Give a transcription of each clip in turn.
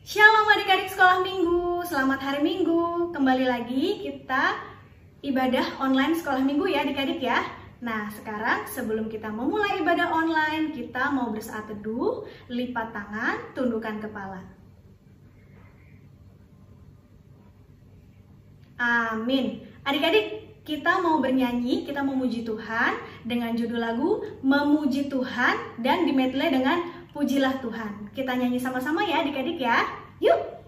Shalom adik-adik sekolah minggu, selamat hari minggu. Kembali lagi kita ibadah online sekolah minggu ya adik-adik ya. Nah sekarang sebelum kita memulai ibadah online, kita mau bersaat teduh, lipat tangan, tundukkan kepala. Amin. Adik-adik, kita mau bernyanyi, kita memuji Tuhan dengan judul lagu Memuji Tuhan dan dimedley dengan Pujilah Tuhan. Kita nyanyi sama-sama ya adik-adik ya. Yuk!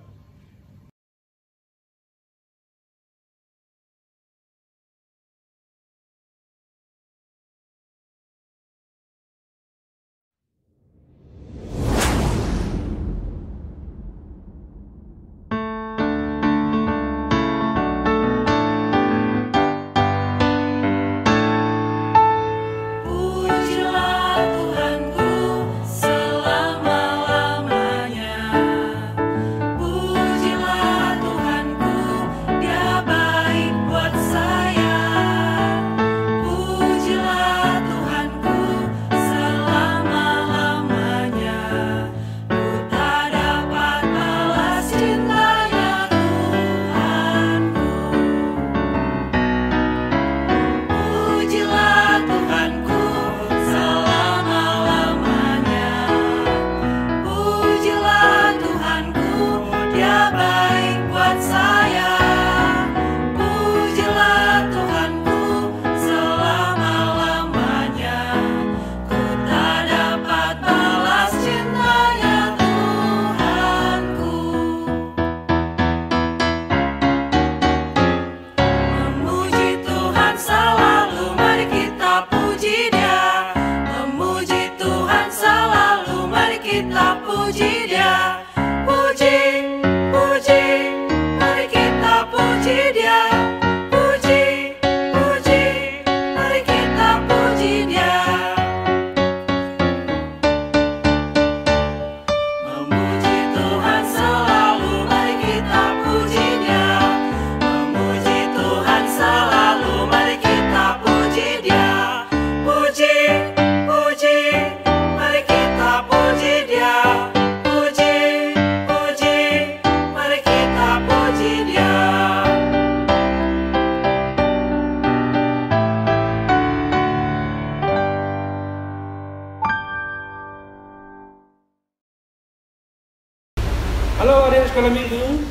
Halo adik sekolah minggu,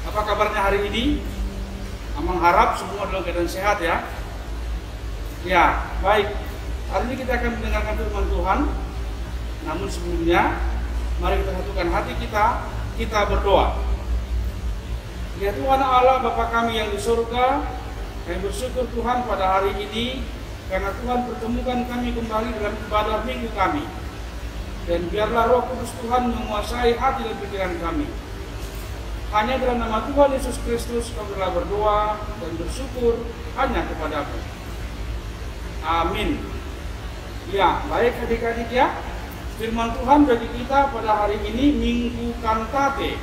apa kabarnya hari ini? Amang harap semua dalam keadaan sehat ya. Ya, baik. Hari ini kita akan mendengarkan firman Tuhan. Namun sebelumnya, mari kita satukan hati kita berdoa. Ya Tuhan Allah Bapa kami yang di surga, kami bersyukur Tuhan pada hari ini karena Tuhan pertemukan kami kembali dalam ibadah minggu kami. Dan biarlah Roh Kudus Tuhan menguasai hati dan pikiran kami. Hanya dalam nama Tuhan Yesus Kristus kami telah berdoa dan bersyukur hanya kepada-Mu. Amin. Ya, baik adik-adik ya. Firman Tuhan bagi kita pada hari ini Minggu Kantate.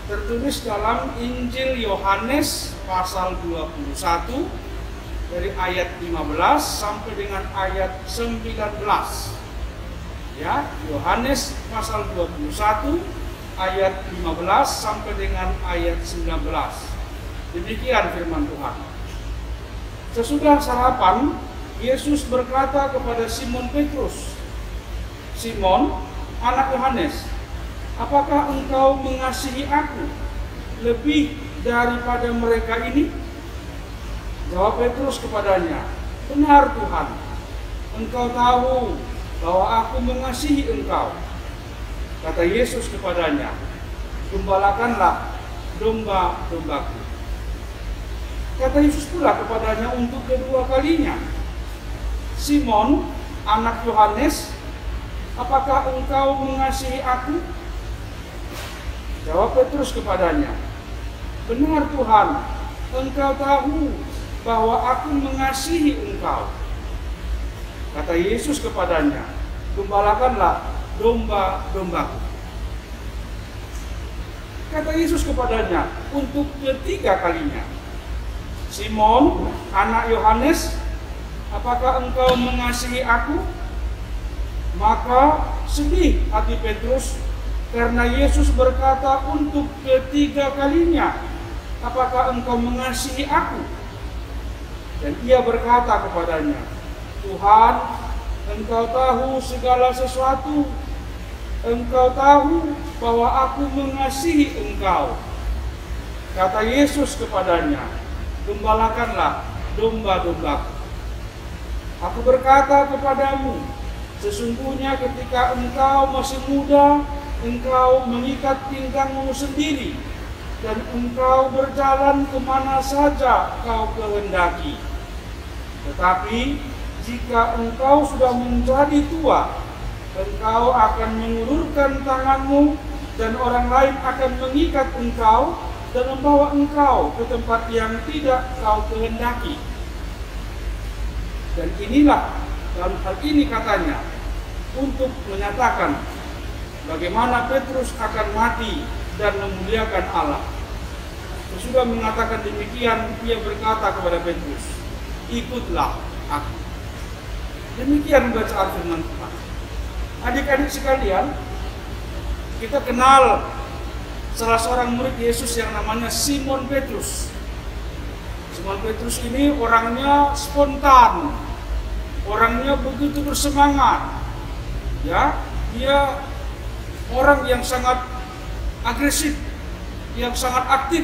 Tertulis dalam Injil Yohanes pasal 21 dari ayat 15 sampai dengan ayat 19. Ya, Yohanes pasal 21 ayat 15 sampai dengan ayat 19. Demikian firman Tuhan. Sesudah sarapan, Yesus berkata kepada Simon Petrus, "Simon, anak Yohanes, apakah engkau mengasihi aku lebih daripada mereka ini?" Jawab Petrus kepadanya, "Benar Tuhan, engkau tahu bahwa aku mengasihi engkau." Kata Yesus kepadanya, "Gembalakanlah domba-dombaku." Kata Yesus pula kepadanya untuk kedua kalinya, "Simon, anak Yohanes, apakah engkau mengasihi aku?" Jawab Petrus kepadanya, "Benar Tuhan, engkau tahu bahwa aku mengasihi engkau." Kata Yesus kepadanya, "Gembalakanlah domba-dombaku." Kata Yesus kepadanya untuk ketiga kalinya, "Simon, anak Yohanes, apakah engkau mengasihi aku?" Maka sedih hati Petrus Karena Yesus berkata untuk ketiga kalinya, apakah engkau mengasihi aku? Dan ia berkata kepadanya, Tuhan, engkau tahu segala sesuatu. Engkau tahu bahwa aku mengasihi engkau. Kata Yesus kepadanya, gembalakanlah domba-dombaku. Aku berkata kepadamu, sesungguhnya ketika engkau masih muda, engkau mengikat pinggangmu sendiri, dan engkau berjalan kemana saja kau kehendaki. Tetapi jika engkau sudah menjadi tua, engkau akan mengulurkan tanganmu, dan orang lain akan mengikat engkau dan membawa engkau ke tempat yang tidak kau kehendaki. Dan inilah dalam hal ini katanya, untuk menyatakan bagaimana Petrus akan mati dan memuliakan Allah. Sesudah mengatakan demikian, ia berkata kepada Petrus, ikutlah aku. Demikian bacaan firman Tuhan. Adik-adik sekalian, kita kenal salah seorang murid Yesus yang namanya Simon Petrus. Simon Petrus ini orangnya spontan, orangnya begitu bersemangat. Ya, dia orang yang sangat agresif, yang sangat aktif.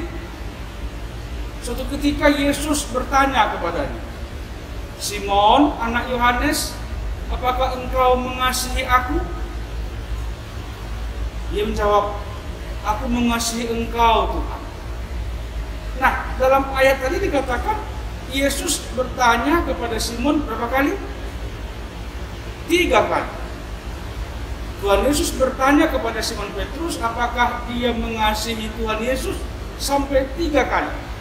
Suatu ketika Yesus bertanya kepadanya, Simon, anak Yohanes, apakah engkau mengasihi aku? Dia menjawab, aku mengasihi engkau, Tuhan. Nah, dalam ayat tadi dikatakan Yesus bertanya kepada Simon berapa kali? 3 kali. Tuhan Yesus bertanya kepada Simon Petrus, apakah dia mengasihi Tuhan Yesus? Sampai 3 kali.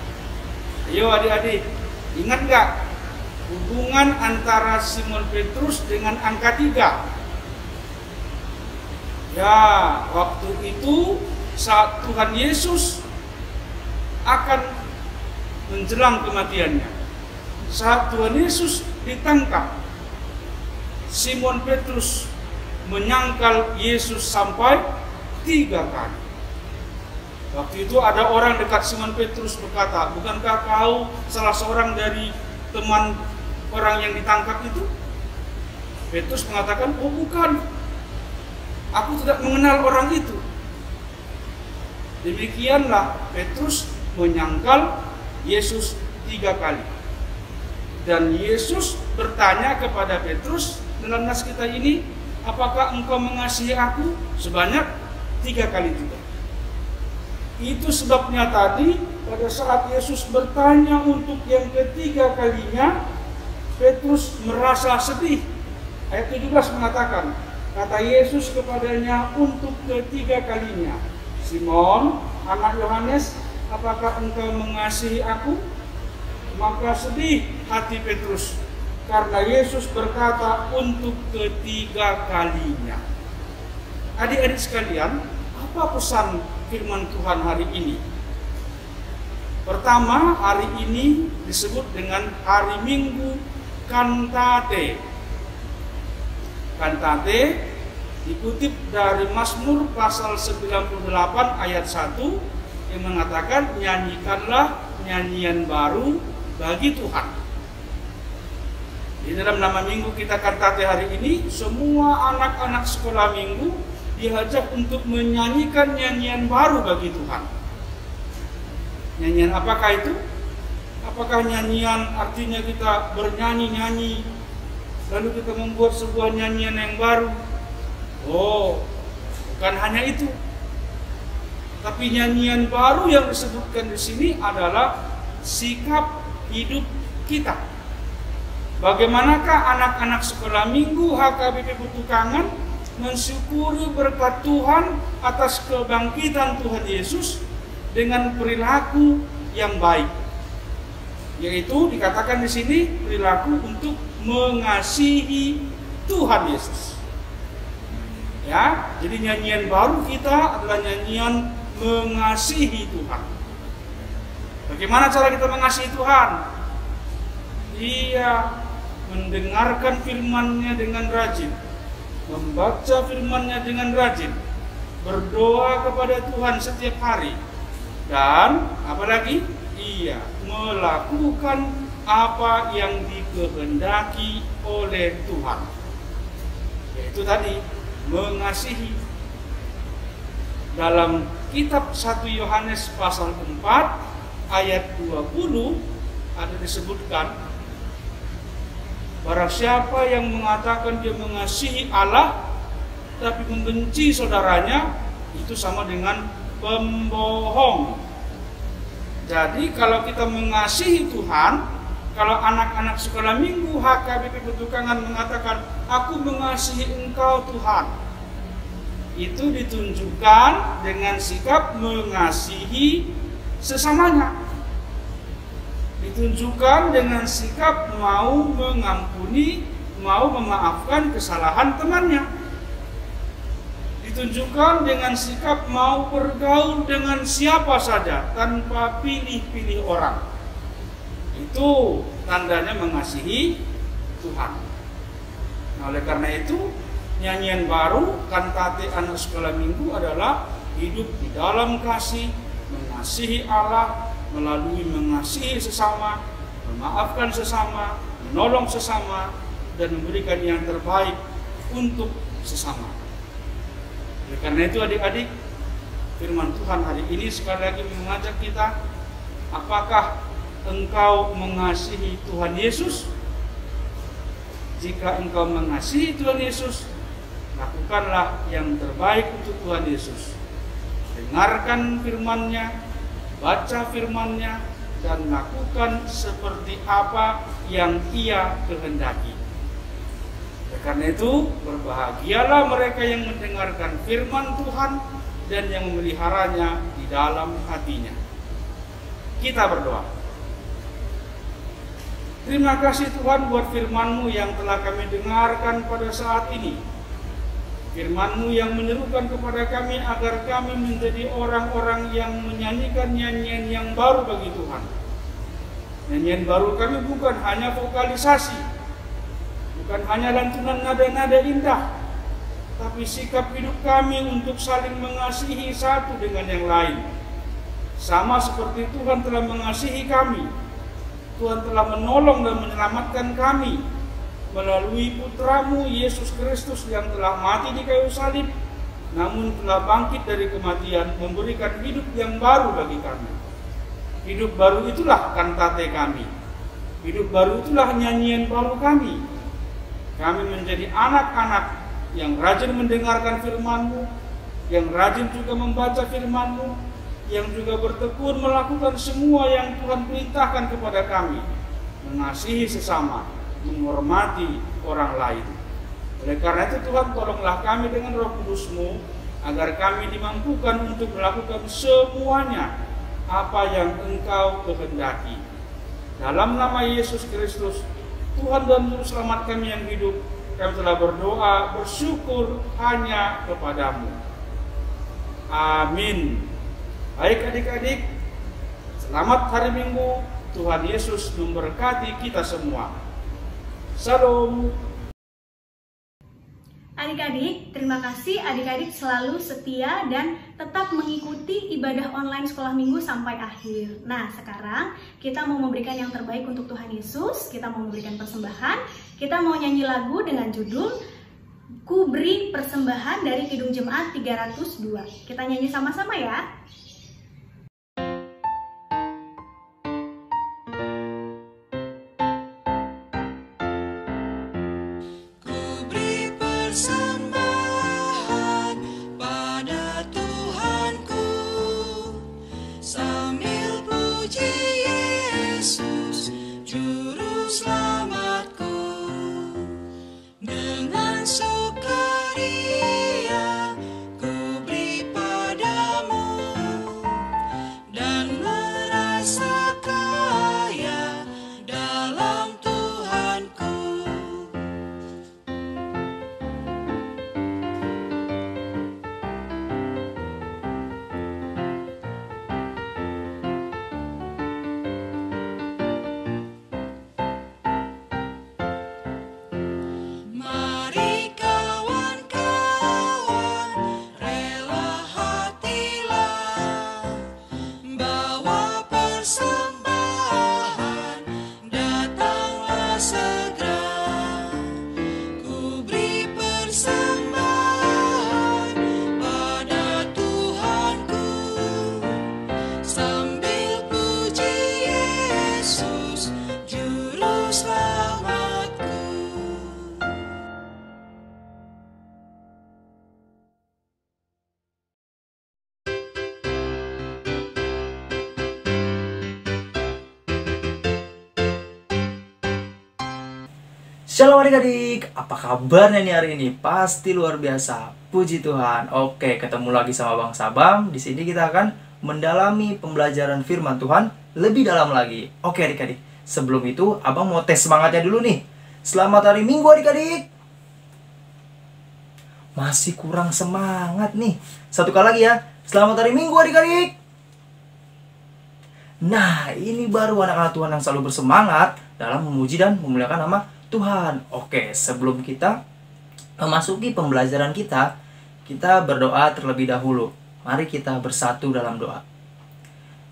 Ayo adik-adik, ingat gak hubungan antara Simon Petrus dengan angka 3? Ya, waktu itu saat Tuhan Yesus akan menjelang kematiannya, saat Tuhan Yesus ditangkap, Simon Petrus menyangkal Yesus sampai 3 kali. Waktu itu ada orang dekat Simon Petrus berkata, bukankah kau salah seorang dari teman orang yang ditangkap itu? Petrus mengatakan, oh bukan, aku tidak mengenal orang itu. Demikianlah Petrus menyangkal Yesus 3 kali. Dan Yesus bertanya kepada Petrus dalam nas kita ini, apakah engkau mengasihi aku? Sebanyak 3 kali juga. Itu sebabnya tadi pada saat Yesus bertanya untuk yang ketiga kalinya, Petrus merasa sedih. Ayat 17 mengatakan, kata Yesus kepadanya untuk ketiga kalinya, Simon, anak Yohanes, apakah engkau mengasihi aku? Maka sedih hati Petrus karena Yesus berkata untuk ketiga kalinya. Adik-adik sekalian, apa pesan firman Tuhan hari ini? Pertama, hari ini disebut dengan hari Minggu Kantate. Kantate dikutip dari Mazmur pasal 98 ayat 1 yang mengatakan, nyanyikanlah nyanyian baru bagi Tuhan. Di dalam nama minggu kita Kantate hari ini, semua anak-anak sekolah minggu diajak untuk menyanyikan nyanyian baru bagi Tuhan. Nyanyian apakah itu? Apakah nyanyian artinya kita bernyanyi-nyanyi lalu kita membuat sebuah nyanyian yang baru? Oh, bukan hanya itu. Tapi nyanyian baru yang disebutkan di sini adalah sikap hidup kita. Bagaimanakah anak-anak sekolah minggu HKBP Petukangan mensyukuri berkat Tuhan atas kebangkitan Tuhan Yesus dengan perilaku yang baik, yaitu dikatakan di sini perilaku untuk mengasihi Tuhan Yesus. Ya, jadi nyanyian baru kita adalah nyanyian mengasihi Tuhan. Bagaimana cara kita mengasihi Tuhan? Iya, mendengarkan firman-Nya dengan rajin, membaca firman-Nya dengan rajin, berdoa kepada Tuhan setiap hari, dan apalagi ia melakukan apa yang dikehendaki oleh Tuhan, yaitu tadi mengasihi. Dalam kitab 1 Yohanes pasal 4 ayat 20 ada disebutkan, barang siapa yang mengatakan dia mengasihi Allah tapi membenci saudaranya, itu sama dengan pembohong. Jadi kalau kita mengasihi Tuhan, kalau anak-anak sekolah minggu HKBP Petukangan mengatakan, aku mengasihi Engkau Tuhan, itu ditunjukkan dengan sikap mengasihi sesamanya. Ditunjukkan dengan sikap mau mengampuni, mau memaafkan kesalahan temannya. Ditunjukkan dengan sikap mau bergaul dengan siapa saja tanpa pilih-pilih orang. Itu tandanya mengasihi Tuhan. Nah, oleh karena itu, nyanyian baru kantate anak sekolah minggu adalah hidup di dalam kasih, mengasihi Allah melalui mengasihi sesama, memaafkan sesama, menolong sesama, dan memberikan yang terbaik untuk sesama. Oleh karena itu adik-adik, firman Tuhan hari ini sekali lagi mengajak kita, apakah engkau mengasihi Tuhan Yesus? Jika engkau mengasihi Tuhan Yesus, lakukanlah yang terbaik untuk Tuhan Yesus. Dengarkan firman-Nya, baca firman-Nya, dan lakukan seperti apa yang Ia kehendaki. Karena itu, berbahagialah mereka yang mendengarkan firman Tuhan dan yang memeliharanya di dalam hatinya. Kita berdoa. Terima kasih Tuhan buat firman-Mu yang telah kami dengarkan pada saat ini. Firman-Mu yang menyerukan kepada kami agar kami menjadi orang-orang yang menyanyikan nyanyian yang baru bagi Tuhan. Nyanyian baru kami bukan hanya vokalisasi, bukan hanya lantunan nada-nada indah, tapi sikap hidup kami untuk saling mengasihi satu dengan yang lain. Sama seperti Tuhan telah mengasihi kami, Tuhan telah menolong dan menyelamatkan kami melalui Putra-Mu Yesus Kristus yang telah mati di kayu salib, namun telah bangkit dari kematian, memberikan hidup yang baru bagi kami. Hidup baru itulah kantate kami. Hidup baru itulah nyanyian baru kami. Kami menjadi anak-anak yang rajin mendengarkan firman-Mu, yang rajin juga membaca firman-Mu, yang juga bertekun melakukan semua yang Tuhan perintahkan kepada kami, mengasihi sesama, menghormati orang lain. Oleh karena itu Tuhan, tolonglah kami dengan Roh Kudus-Mu agar kami dimampukan untuk melakukan semuanya apa yang Engkau kehendaki. Dalam nama Yesus Kristus, Tuhan dan Juru Selamat kami yang hidup, kami telah berdoa, bersyukur hanya kepada-Mu. Amin. Baik adik-adik, selamat hari Minggu. Tuhan Yesus memberkati kita semua. Salam. Adik-adik, terima kasih adik-adik selalu setia dan tetap mengikuti ibadah online sekolah minggu sampai akhir. Nah, sekarang kita mau memberikan yang terbaik untuk Tuhan Yesus, kita mau memberikan persembahan, kita mau nyanyi lagu dengan judul Ku Beri Persembahan dari Kidung Jemaat 302. Kita nyanyi sama-sama ya. Shalom adik-adik, apa kabarnya nih hari ini? Pasti luar biasa, puji Tuhan. Oke, ketemu lagi sama Bang Sabam. Di sini kita akan mendalami pembelajaran firman Tuhan lebih dalam lagi. Oke adik-adik, sebelum itu Abang mau tes semangatnya dulu nih. Selamat hari Minggu adik-adik. Masih kurang semangat nih. Satu kali lagi ya, selamat hari Minggu adik-adik. Nah, ini baru anak-anak Tuhan yang selalu bersemangat dalam memuji dan memuliakan nama Tuhan. Oke, sebelum kita memasuki pembelajaran kita berdoa terlebih dahulu. Mari kita bersatu dalam doa.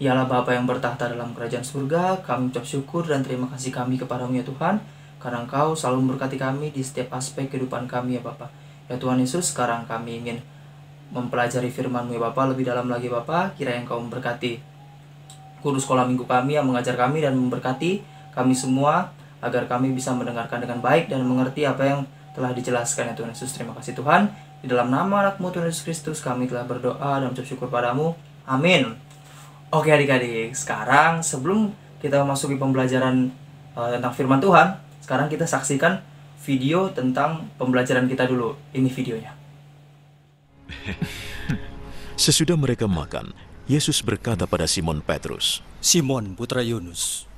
Yalah Bapa yang bertahta dalam kerajaan surga, kami ucap syukur dan terima kasih kami kepadamu ya Tuhan, karena Engkau selalu memberkati kami di setiap aspek kehidupan kami ya Bapa. Ya Tuhan Yesus, sekarang kami ingin mempelajari firman-Mu ya Bapa lebih dalam lagi Bapa. Kiranya Engkau memberkati guru sekolah minggu kami yang mengajar kami dan memberkati kami semua, agar kami bisa mendengarkan dengan baik dan mengerti apa yang telah dijelaskan ya Tuhan Yesus. Terima kasih Tuhan. Di dalam nama anak-Mu Tuhan Yesus Kristus kami telah berdoa dan ucap syukur padamu. Amin. Oke adik-adik, sekarang sebelum kita memasuki pembelajaran tentang firman Tuhan, sekarang kita saksikan video tentang pembelajaran kita dulu. Ini videonya. Sesudah mereka makan, Yesus berkata pada Simon Petrus, Simon, putra Yunus,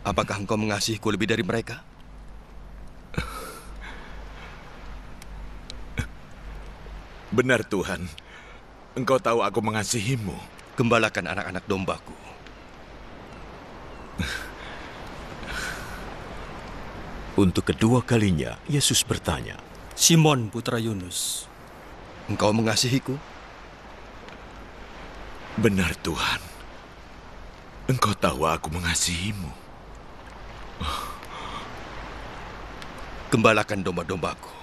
apakah engkau mengasihiku lebih dari mereka? Benar Tuhan, Engkau tahu aku mengasihimu. Gembalakan anak-anak dombaku. Untuk kedua kalinya, Yesus bertanya, Simon, putra Yunus, engkau mengasihiku? Benar Tuhan, Engkau tahu aku mengasihimu. Gembalakan domba-dombaku.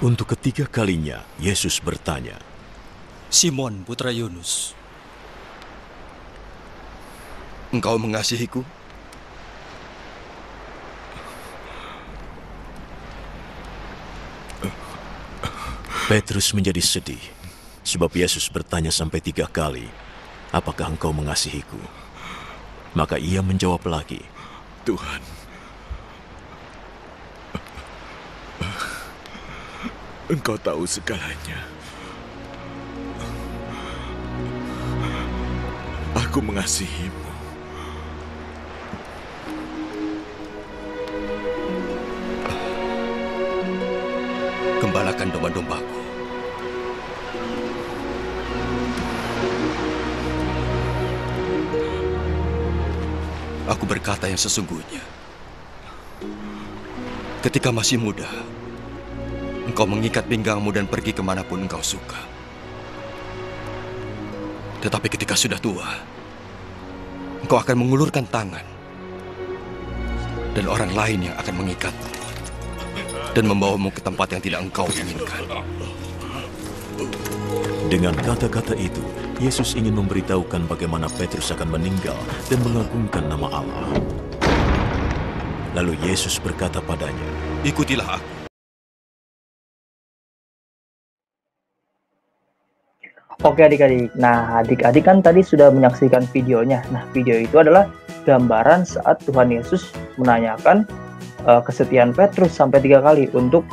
Untuk ketiga kalinya, Yesus bertanya, Simon, putra Yunus, engkau mengasihiku? Petrus menjadi sedih, sebab Yesus bertanya sampai 3 kali, apakah engkau mengasihiku? Maka ia menjawab lagi, Tuhan, Engkau tahu segalanya. Aku mengasihimu. Gembalakan domba-dombaku. Aku berkata yang sesungguhnya. Ketika masih muda, engkau mengikat pinggangmu dan pergi kemanapun engkau suka. Tetapi ketika sudah tua, engkau akan mengulurkan tangan, dan orang lain yang akan mengikatmu dan membawamu ke tempat yang tidak engkau inginkan. Dengan kata-kata itu, Yesus ingin memberitahukan bagaimana Petrus akan meninggal dan mengagungkan nama Allah. Lalu Yesus berkata padanya, Ikutilah aku. Oke adik-adik, nah adik-adik kan tadi sudah menyaksikan videonya. Nah video itu adalah gambaran saat Tuhan Yesus menanyakan kesetiaan Petrus sampai 3 kali untuk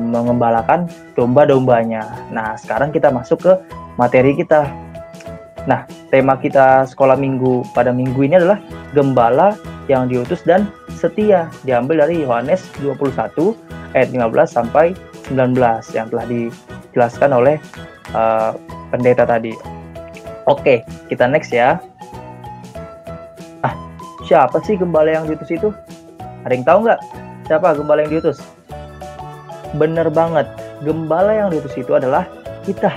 mengembalakan domba-dombanya. Nah sekarang kita masuk ke materi kita. Nah tema kita sekolah minggu pada minggu ini adalah gembala yang diutus dan setia. Diambil dari Yohanes 21 ayat 15 sampai 19 yang telah dijelaskan oleh pendeta tadi. Oke, kita next ya. Siapa sih gembala yang diutus itu? Ada yang tahu nggak? Siapa gembala yang diutus? Bener banget, gembala yang diutus itu adalah kita.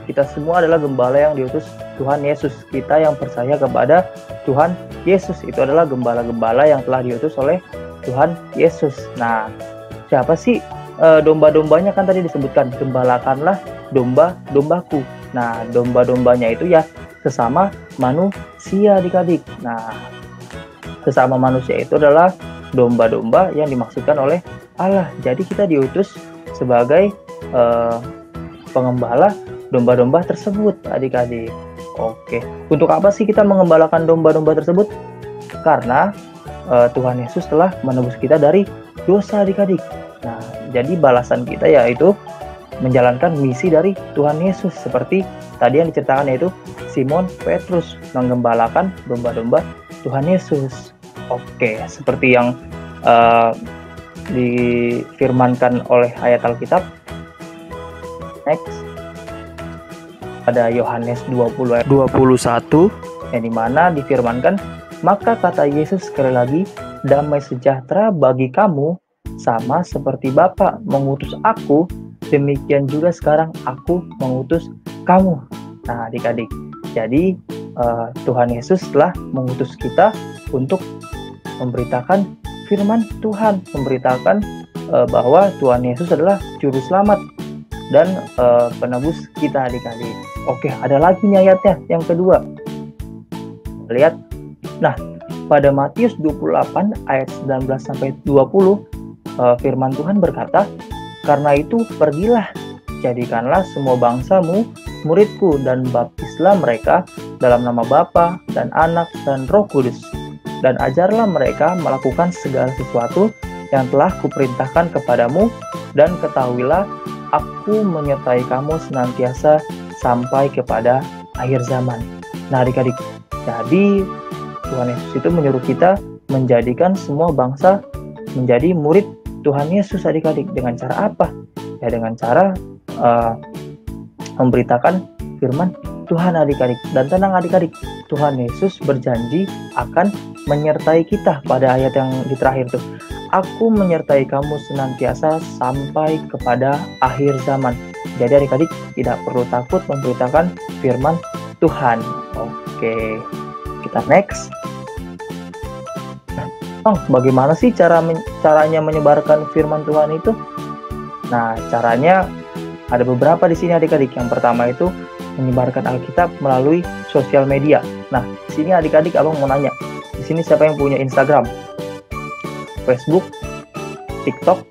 Kita semua adalah gembala yang diutus Tuhan Yesus. Kita yang percaya kepada Tuhan Yesus itu adalah gembala-gembala yang telah diutus oleh Tuhan Yesus. Nah, siapa sih domba-dombanya? Kan tadi disebutkan, gembalakanlah domba-dombaku. Nah, domba-dombanya itu ya sesama manusia adik-adik. Nah, sesama manusia itu adalah domba-domba yang dimaksudkan oleh Allah. Jadi kita diutus sebagai pengembala domba-domba tersebut adik-adik. Oke, untuk apa sih kita mengembalakan domba-domba tersebut? Karena Tuhan Yesus telah menebus kita dari dosa adik-adik. Nah, jadi balasan kita yaitu menjalankan misi dari Tuhan Yesus, seperti tadi yang diceritakan, yaitu Simon Petrus menggembalakan domba-domba Tuhan Yesus. Oke, seperti yang difirmankan oleh ayat Alkitab. Next, ada Yohanes 20 ayat 21, yang dimana difirmankan, maka kata Yesus sekali lagi, damai sejahtera bagi kamu, sama seperti Bapa mengutus aku, demikian juga sekarang aku mengutus kamu. Nah adik-adik, jadi Tuhan Yesus telah mengutus kita untuk memberitakan firman Tuhan, memberitakan bahwa Tuhan Yesus adalah juru selamat dan penebus kita adik-adik. Oke, ada lagi nih ayatnya yang kedua. Lihat. Nah, pada Matius 28 ayat 19 sampai 20 firman Tuhan berkata, karena itu pergilah, jadikanlah semua bangsamu muridku dan baptislah mereka dalam nama Bapa dan Anak dan Roh Kudus, dan ajarlah mereka melakukan segala sesuatu yang telah kuperintahkan kepadamu, dan ketahuilah aku menyertai kamu senantiasa sampai kepada akhir zaman. Nah adik-adik, jadi Tuhan Yesus itu menyuruh kita menjadikan semua bangsa menjadi murid Tuhan Yesus adik-adik. Dengan cara apa? Ya dengan cara memberitakan firman Tuhan adik-adik. Dan tenang adik-adik, Tuhan Yesus berjanji akan menyertai kita pada ayat yang di terakhir tuh. Aku menyertai kamu senantiasa sampai kepada akhir zaman. Jadi adik-adik tidak perlu takut memberitakan firman Tuhan. Oke, kita next. Bang, bagaimana sih caranya menyebarkan firman Tuhan itu? Nah, caranya ada beberapa di sini adik-adik. Yang pertama itu menyebarkan Alkitab melalui sosial media. Nah, di sini adik-adik abang mau nanya, di sini siapa yang punya Instagram, Facebook, TikTok,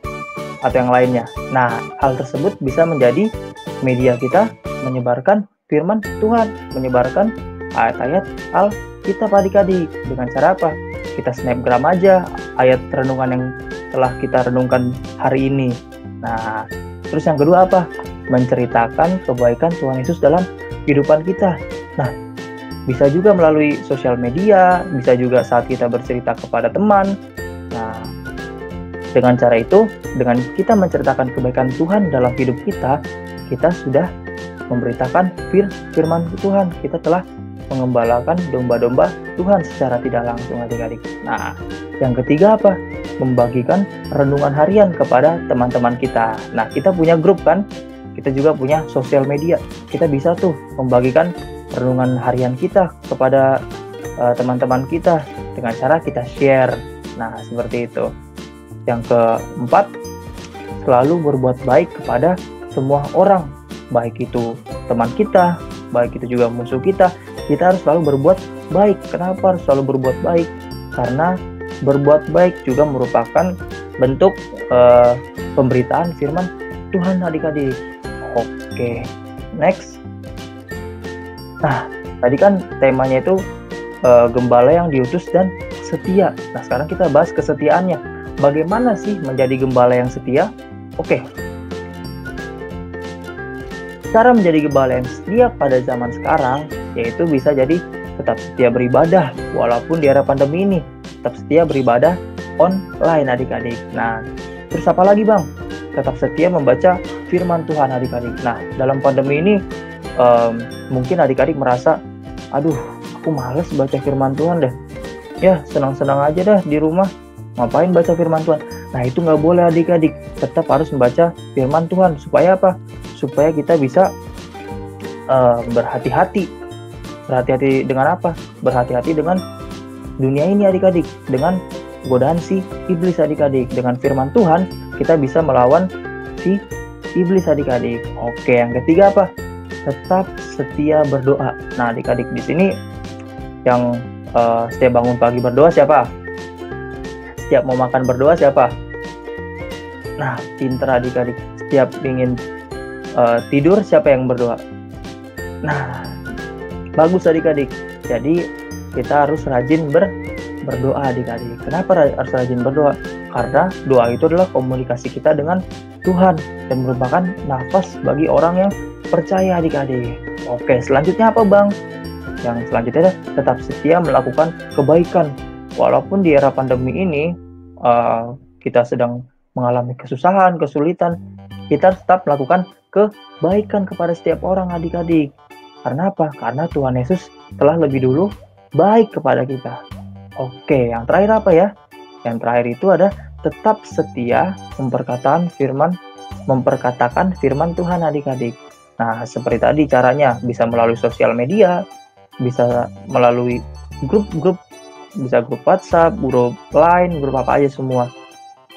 atau yang lainnya? Nah, hal tersebut bisa menjadi media kita menyebarkan firman Tuhan, menyebarkan ayat-ayat Alkitab adik-adik. Dengan cara apa? Kita snapgram aja ayat renungan yang telah kita renungkan hari ini. Nah, terus yang kedua apa? Menceritakan kebaikan Tuhan Yesus dalam kehidupan kita. Nah, bisa juga melalui sosial media, bisa juga saat kita bercerita kepada teman. Nah, dengan cara itu, dengan kita menceritakan kebaikan Tuhan dalam hidup kita, kita sudah memberitakan firman Tuhan. Kita telah mengembalakan domba-domba Tuhan secara tidak langsung adik-adik. Nah, yang ketiga apa? Membagikan renungan harian kepada teman-teman kita. Nah, kita punya grup kan? Kita juga punya sosial media. Kita bisa tuh membagikan renungan harian kita kepada teman-teman kita dengan cara kita share. Nah, seperti itu. Yang keempat, selalu berbuat baik kepada semua orang, baik itu teman kita, baik itu juga musuh kita. Kita harus selalu berbuat baik. Kenapa harus selalu berbuat baik? Karena berbuat baik juga merupakan bentuk pemberitaan firman Tuhan adik-adik. Oke, next. Nah, tadi kan temanya itu gembala yang diutus dan setia. Nah, sekarang kita bahas kesetiaannya. Bagaimana sih menjadi gembala yang setia? Oke. Cara menjadi gembala yang setia pada zaman sekarang, yaitu bisa jadi tetap setia beribadah walaupun di era pandemi ini, tetap setia beribadah online adik-adik. Nah, terus apa lagi bang? Tetap setia membaca firman Tuhan adik-adik. Nah, dalam pandemi ini mungkin adik-adik merasa, aduh, aku males baca firman Tuhan deh. Ya, senang-senang aja dah di rumah. Ngapain baca firman Tuhan? Nah, itu nggak boleh adik-adik. Tetap harus membaca firman Tuhan. Supaya apa? Supaya kita bisa berhati-hati. Berhati-hati dengan apa? Berhati-hati dengan dunia ini adik-adik. Dengan godaan si iblis adik-adik. Dengan firman Tuhan, kita bisa melawan si iblis adik-adik. Oke, yang ketiga apa? Tetap setia berdoa. Nah, adik-adik di sini yang setiap bangun pagi berdoa siapa? Setiap mau makan berdoa siapa? Nah, pinter adik-adik. Setiap ingin tidur siapa yang berdoa? Nah, Bagus adik-adik. Jadi kita harus rajin berdoa adik-adik. Kenapa harus rajin berdoa? Karena doa itu adalah komunikasi kita dengan Tuhan dan merupakan nafas bagi orang yang percaya adik-adik. Oke, selanjutnya apa Bang? Yang selanjutnya tetap setia melakukan kebaikan. Walaupun di era pandemi ini kita sedang mengalami kesusahan, kesulitan, kita tetap melakukan kebaikan kepada setiap orang adik-adik. Karena apa? Karena Tuhan Yesus telah lebih dulu baik kepada kita. Oke, yang terakhir apa ya? Yang terakhir itu ada tetap setia memperkatakan firman Tuhan adik-adik. Nah, seperti tadi caranya bisa melalui sosial media, bisa melalui grup-grup, bisa grup WhatsApp, grup Line, grup apa aja semua.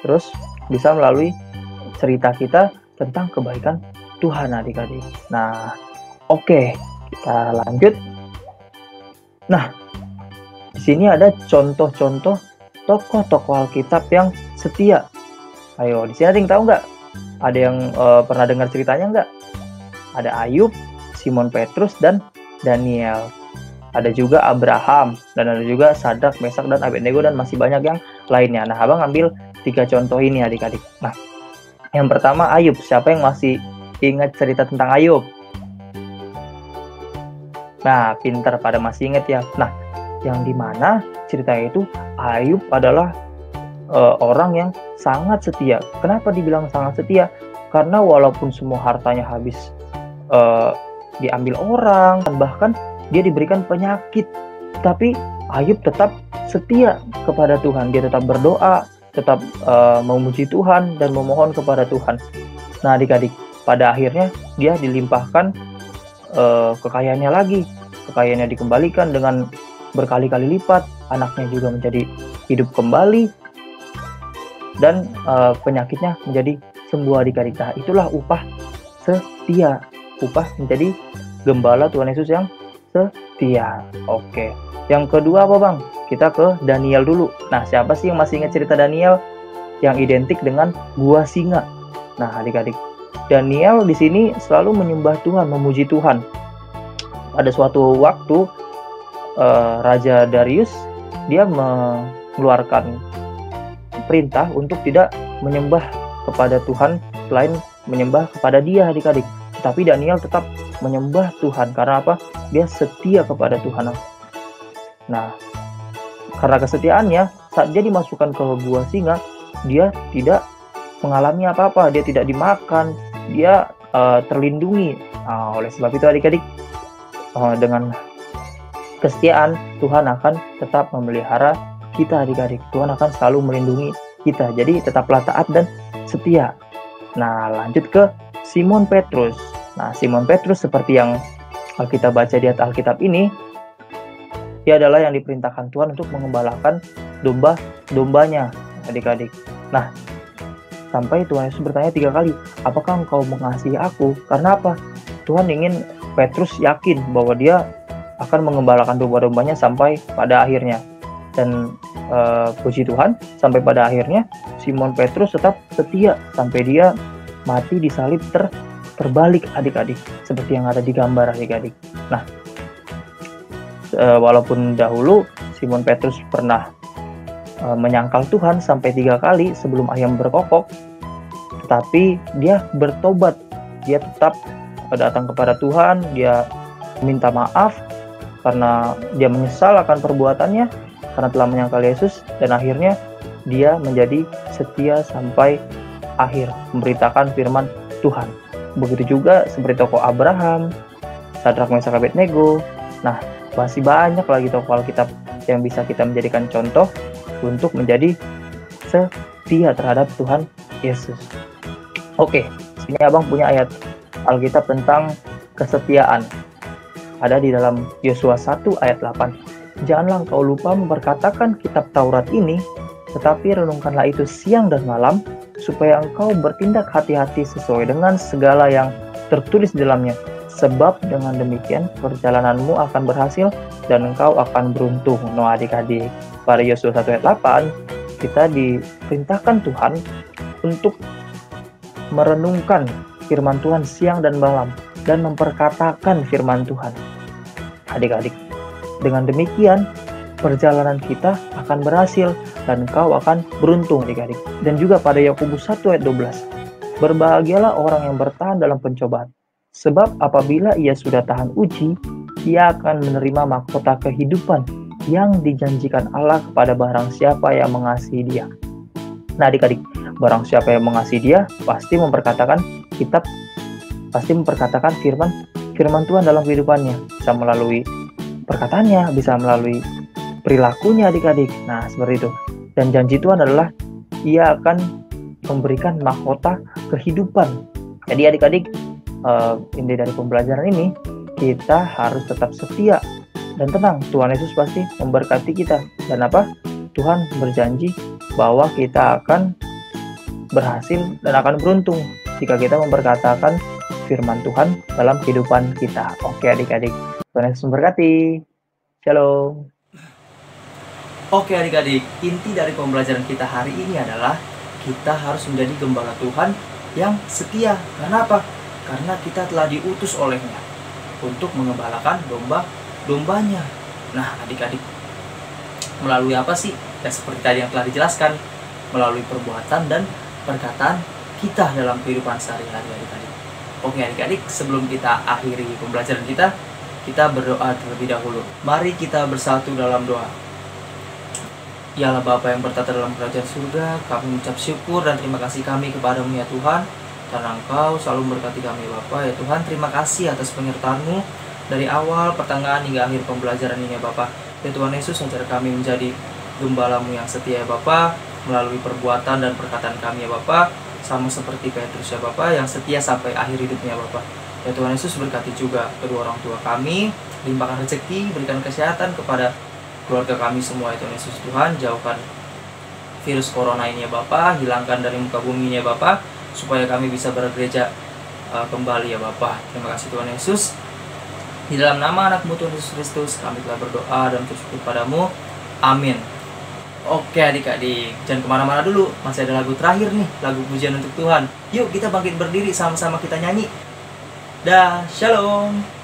Terus bisa melalui cerita kita tentang kebaikan Tuhan adik-adik. Nah, oke, kita lanjut. Nah, di sini ada contoh-contoh tokoh-tokoh Alkitab yang setia. Ayo, di sini ada yang tahu nggak? Ada yang pernah dengar ceritanya nggak? Ada Ayub, Simon Petrus, dan Daniel. Ada juga Abraham, dan ada juga Sadrak, Mesak, dan Abednego, dan masih banyak yang lainnya. Nah, abang ambil 3 contoh ini adik-adik. Nah, yang pertama Ayub. Siapa yang masih ingat cerita tentang Ayub? Nah, pintar, pada masih ingat ya. Nah, yang dimana ceritanya itu Ayub adalah orang yang sangat setia. Kenapa dibilang sangat setia? Karena walaupun semua hartanya habis diambil orang, bahkan dia diberikan penyakit, tapi Ayub tetap setia kepada Tuhan. Dia tetap berdoa, tetap memuji Tuhan dan memohon kepada Tuhan. Nah adik-adik, pada akhirnya dia dilimpahkan kekayaannya lagi. Kekayaannya dikembalikan dengan berkali-kali lipat, anaknya juga menjadi hidup kembali, dan penyakitnya menjadi sembuh adik-adik. Nah, itulah upah setia, upah menjadi gembala Tuhan Yesus yang setia. Oke, yang kedua apa Bang? Kita ke Daniel dulu. Nah, siapa sih yang masih ingat cerita Daniel yang identik dengan gua singa? Nah, adik-adik, Daniel di sini selalu menyembah Tuhan, memuji Tuhan. Pada suatu waktu Raja Darius dia mengeluarkan perintah untuk tidak menyembah kepada Tuhan selain menyembah kepada dia adik-adik. Tetapi Daniel tetap menyembah Tuhan. Karena apa? Dia setia kepada Tuhan. Nah, karena kesetiaannya, saat dia dimasukkan ke gua singa, dia tidak mengalami apa-apa. Dia tidak dimakan, dia terlindungi. Oleh sebab itu adik-adik, dengan kesetiaan, Tuhan akan tetap memelihara kita adik-adik. Tuhan akan selalu melindungi kita. Jadi tetaplah taat dan setia. Nah, lanjut ke Simon Petrus. Nah, Simon Petrus seperti yang kita baca di Alkitab ini, dia adalah yang diperintahkan Tuhan untuk mengembalakan domba-dombanya adik-adik. Nah, sampai Tuhan Yesus bertanya 3 kali, apakah engkau mengasihi aku? Karena apa? Tuhan ingin Petrus yakin bahwa dia akan mengembalakan domba-dombanya sampai pada akhirnya. Dan puji Tuhan, sampai pada akhirnya Simon Petrus tetap setia sampai dia mati disalib terbalik adik-adik, seperti yang ada di gambar adik-adik. Nah, walaupun dahulu Simon Petrus pernah menyangkal Tuhan sampai 3 kali sebelum ayam berkokok, tetapi dia bertobat. Dia tetap datang kepada Tuhan, dia minta maaf karena dia menyesal akan perbuatannya, karena telah menyangkal Yesus, dan akhirnya dia menjadi setia sampai akhir, memberitakan firman Tuhan. Begitu juga seperti tokoh Abraham, Sadrak, Mesak, Abednego. Nah, masih banyak lagi tokoh Alkitab yang bisa kita menjadikan contoh untuk menjadi setia terhadap Tuhan Yesus. Oke, sini abang punya ayat Alkitab tentang kesetiaan. Ada di dalam Yosua 1 ayat 8. Janganlah engkau lupa memperkatakan kitab Taurat ini, tetapi renungkanlah itu siang dan malam, supaya engkau bertindak hati-hati sesuai dengan segala yang tertulis di dalamnya. Sebab dengan demikian perjalananmu akan berhasil dan engkau akan beruntung. No adik-adik, pada Yosua 1 ayat 8, kita diperintahkan Tuhan untuk merenungkan firman Tuhan siang dan malam dan memperkatakan firman Tuhan. adik-adik. Dengan demikian, perjalanan kita akan berhasil dan kau akan beruntung adik-adik. Dan juga pada Yakobus 1 ayat 12, berbahagialah orang yang bertahan dalam pencobaan. Sebab apabila ia sudah tahan uji, ia akan menerima mahkota kehidupan yang dijanjikan Allah kepada barang siapa yang mengasihi Dia. Nah adik-adik, barang siapa yang mengasihi Dia pasti memperkatakan firman Tuhan dalam kehidupannya. Bisa melalui perkataannya, bisa melalui perilakunya adik-adik. Nah seperti itu. Dan janji Tuhan adalah Ia akan memberikan mahkota kehidupan. Jadi adik-adik, inti dari pembelajaran ini, kita harus tetap setia dan tenang. Tuhan Yesus pasti memberkati kita. Dan Tuhan berjanji bahwa kita akan berhasil dan akan beruntung jika kita memperkatakan firman Tuhan dalam kehidupan kita. Oke adik-adik, Tuhan Yesus memberkati. Shalom. Oke adik-adik, inti dari pembelajaran kita hari ini adalah kita harus menjadi gembala Tuhan yang setia. Kenapa? Karena kita telah diutus olehnya untuk mengembalakan domba-dombanya. Nah adik-adik, melalui apa sih? Ya seperti tadi yang telah dijelaskan, melalui perbuatan dan perkataan kita dalam kehidupan sehari-hari adik-adik. Oke adik-adik, sebelum kita akhiri pembelajaran kita berdoa terlebih dahulu. Mari kita bersatu dalam doa. Ya Allah Bapa yang bertata dalam kerajaan surga, kami mengucap syukur dan terima kasih kami kepadamu ya Tuhan, karena Engkau selalu memberkati kami Bapa. Ya Tuhan, terima kasih atas penyertaan-Mu dari awal, pertengahan hingga akhir pembelajaran ini ya Bapa. Ya Tuhan Yesus, ajar kami menjadi gembala-Mu yang setia ya Bapa, melalui perbuatan dan perkataan kami ya Bapa, sama seperti Petrus ya Bapa yang setia sampai akhir hidupnya Bapa. Ya Tuhan Yesus, berkati juga kedua orang tua kami, limpahkan rezeki, berikan kesehatan kepada keluarga kami semua ya Tuhan Yesus. Tuhan, jauhkan virus corona ini ya Bapa, hilangkan dari muka bumi ini ya Bapa, supaya kami bisa bergereja kembali ya Bapa. Terima kasih Tuhan Yesus. Di dalam nama anak-Mu Tuhan Yesus Kristus, kami telah berdoa dan bersyukur padamu. Amin. Oke adik-adik, jangan kemana-mana dulu, masih ada lagu terakhir nih, lagu pujian untuk Tuhan. Yuk kita bangkit berdiri, sama-sama kita nyanyi. Dah, shalom.